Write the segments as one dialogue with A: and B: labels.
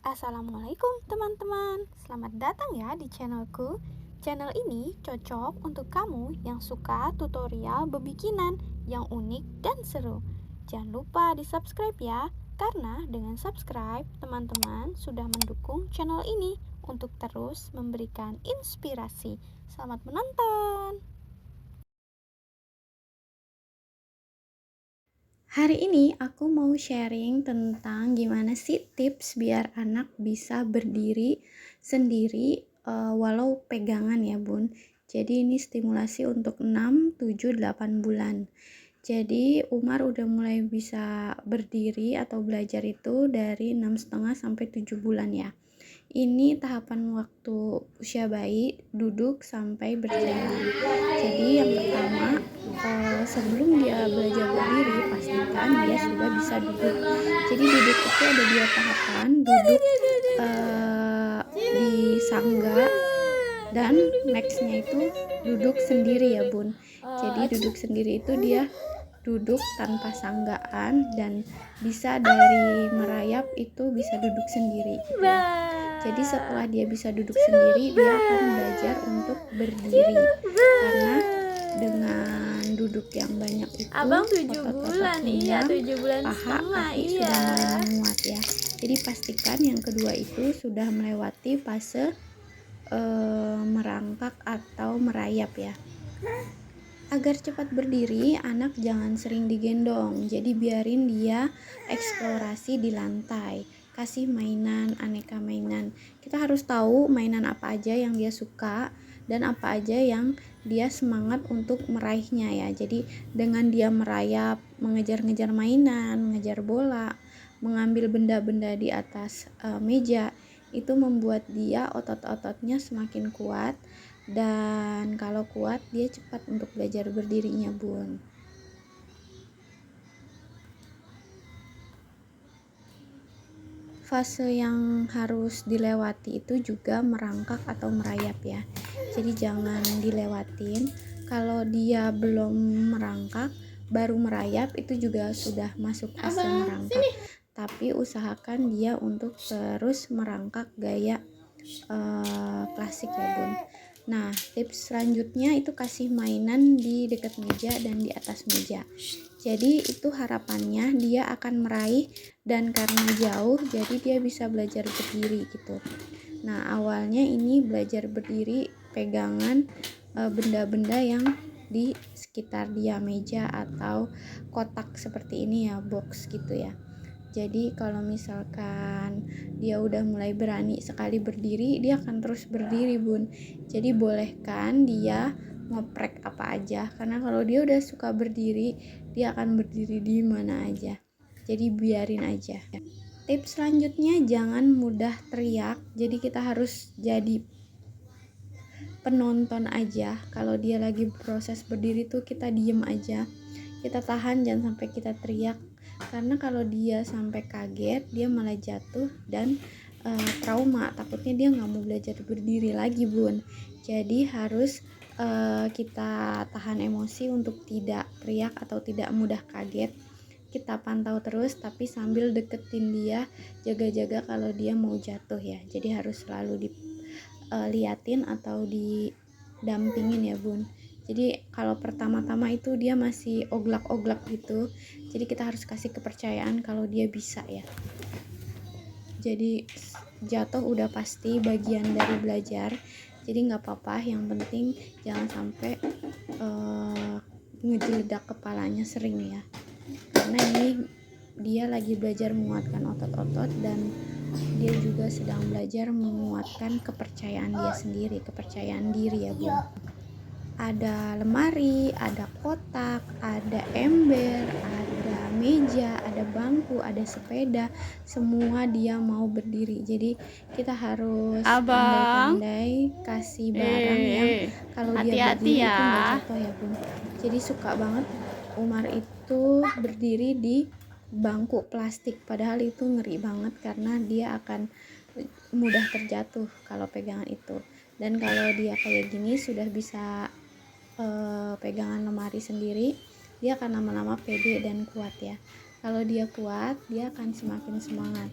A: Assalamualaikum teman-teman, selamat datang ya di channelku. Channel ini cocok untuk kamu yang suka tutorial bebikinan yang unik dan seru. Jangan lupa di subscribe ya, karena dengan subscribe teman-teman sudah mendukung channel ini untuk terus memberikan inspirasi. Selamat menonton. Hari ini aku mau sharing tentang gimana sih tips biar anak bisa berdiri sendiri walau pegangan ya bun. Jadi ini stimulasi untuk 6, 7, 8 bulan. Jadi Umar udah mulai bisa berdiri atau belajar itu dari 6,5 sampai 7 bulan ya. Ini tahapan waktu usia bayi duduk sampai berjalan. Jadi yang pertama, sebelum dia belajar berdiri, pastikan dia sudah bisa duduk. Jadi duduk itu ada 2 tahapan, duduk di sangga dan nextnya itu duduk sendiri ya bun. Jadi duduk sendiri itu dia duduk tanpa sanggaan dan bisa dari merayap itu bisa duduk sendiri gitu ya. Jadi setelah dia bisa duduk sendiri, dia akan belajar untuk berdiri. Karena dengan duduk yang banyak itu,
B: Abang 7
A: otot-otot
B: bulan, iya 7 bulan
A: paha,
B: setengah,
A: kaki
B: iya.
A: sudah mulai menguat ya. Jadi pastikan yang kedua itu sudah melewati fase merangkak atau merayap ya. Agar cepat berdiri, anak jangan sering digendong. Jadi biarin dia eksplorasi di lantai. Kasih mainan, aneka mainan. Kita harus tahu mainan apa aja yang dia suka dan apa aja yang dia semangat untuk meraihnya ya. Jadi dengan dia merayap, mengejar-ngejar mainan, mengejar bola, mengambil benda-benda di atas meja, itu membuat dia otot-ototnya semakin kuat. Dan kalau kuat dia cepat untuk belajar berdirinya bun. Fase yang harus dilewati itu juga merangkak atau merayap ya. Jadi jangan dilewatin. Kalau dia belum merangkak baru merayap itu juga sudah masuk fase merangkak. Tapi usahakan dia untuk terus merangkak gaya klasik ya bun. Nah, tips selanjutnya itu kasih mainan di dekat meja dan di atas meja. Jadi itu harapannya dia akan meraih, dan karena jauh jadi dia bisa belajar berdiri gitu. Nah, awalnya ini belajar berdiri pegangan benda-benda yang di sekitar dia, meja atau kotak seperti ini ya, box gitu ya. Jadi kalau misalkan dia udah mulai berani sekali berdiri, dia akan terus berdiri bun. Jadi bolehkan dia ngoprek apa aja, karena kalau dia udah suka berdiri, dia akan berdiri di mana aja. Jadi biarin aja. Tips selanjutnya, jangan mudah teriak. Jadi kita harus jadi penonton aja. Kalau dia lagi proses berdiri tuh kita diem aja, kita tahan, jangan sampai kita teriak. Karena kalau dia sampai kaget, dia malah jatuh dan trauma, takutnya dia nggak mau belajar berdiri lagi bun. Jadi harus kita tahan emosi untuk tidak teriak atau tidak mudah kaget. Kita pantau terus tapi sambil deketin dia, jaga-jaga kalau dia mau jatuh ya. Jadi harus selalu diliatin atau didampingin ya bun. Jadi kalau pertama-tama itu dia masih oglak-oglak gitu, jadi kita harus kasih kepercayaan kalau dia bisa ya. Jadi jatuh udah pasti bagian dari belajar, jadi nggak apa-apa, yang penting jangan sampai ngejeledak kepalanya sering ya, karena ini dia lagi belajar menguatkan otot-otot dan dia juga sedang belajar menguatkan kepercayaan dia sendiri, kepercayaan diri ya bun. Ada lemari, ada kotak, ada ember, ada meja, ada bangku, ada sepeda, semua dia mau berdiri. Jadi kita harus pandai-pandai kasih barang yang kalau dia berdiri itu nggak jatuh ya bun. Jadi suka banget Umar itu berdiri di bangku plastik, padahal itu ngeri banget karena dia akan mudah terjatuh kalau pegangan itu. Dan kalau dia kayak gini sudah bisa pegangan lemari sendiri, dia akan lama-lama pede dan kuat ya. Kalau dia kuat, dia akan semakin semangat.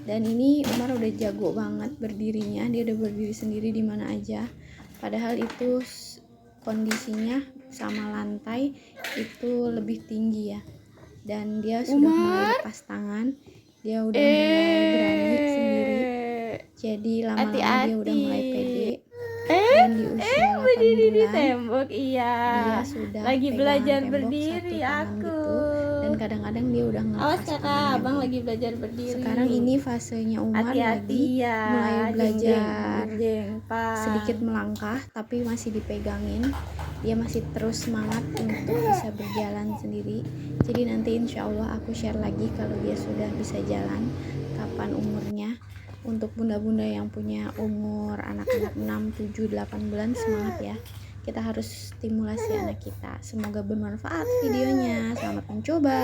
A: Dan ini Umar udah jago banget berdirinya, dia udah berdiri sendiri di mana aja. Padahal itu kondisinya sama lantai itu lebih tinggi ya. Dan dia sudah mulai lepas tangan, dia udah mulai berani sendiri. Jadi lama-lama dia udah mulai pede. Dan di usia 8
B: berdiri di
A: bulan
B: tembok. Iya,
A: dia sudah
B: lagi
A: pegangan
B: belajar
A: tembok
B: berdiri
A: satu tangan
B: aku
A: gitu. Dan kadang-kadang dia udah
B: awas
A: ngelepas
B: kakak,
A: tangannya,
B: abang
A: Bu.
B: lagi belajar berdiri.
A: Sekarang ini fasenya Umar
B: hati-hati
A: lagi
B: ya,
A: mulai belajar
B: Pak.
A: sedikit melangkah, tapi masih dipegangin. Dia masih terus semangat untuk bisa berjalan sendiri. Jadi nanti insya Allah aku share lagi kalau dia sudah bisa jalan, kapan umurnya. Untuk bunda-bunda yang punya umur anak-anak 6, 7, 8 bulan, semangat ya. Kita harus stimulasi anak kita. Semoga bermanfaat videonya. Selamat mencoba.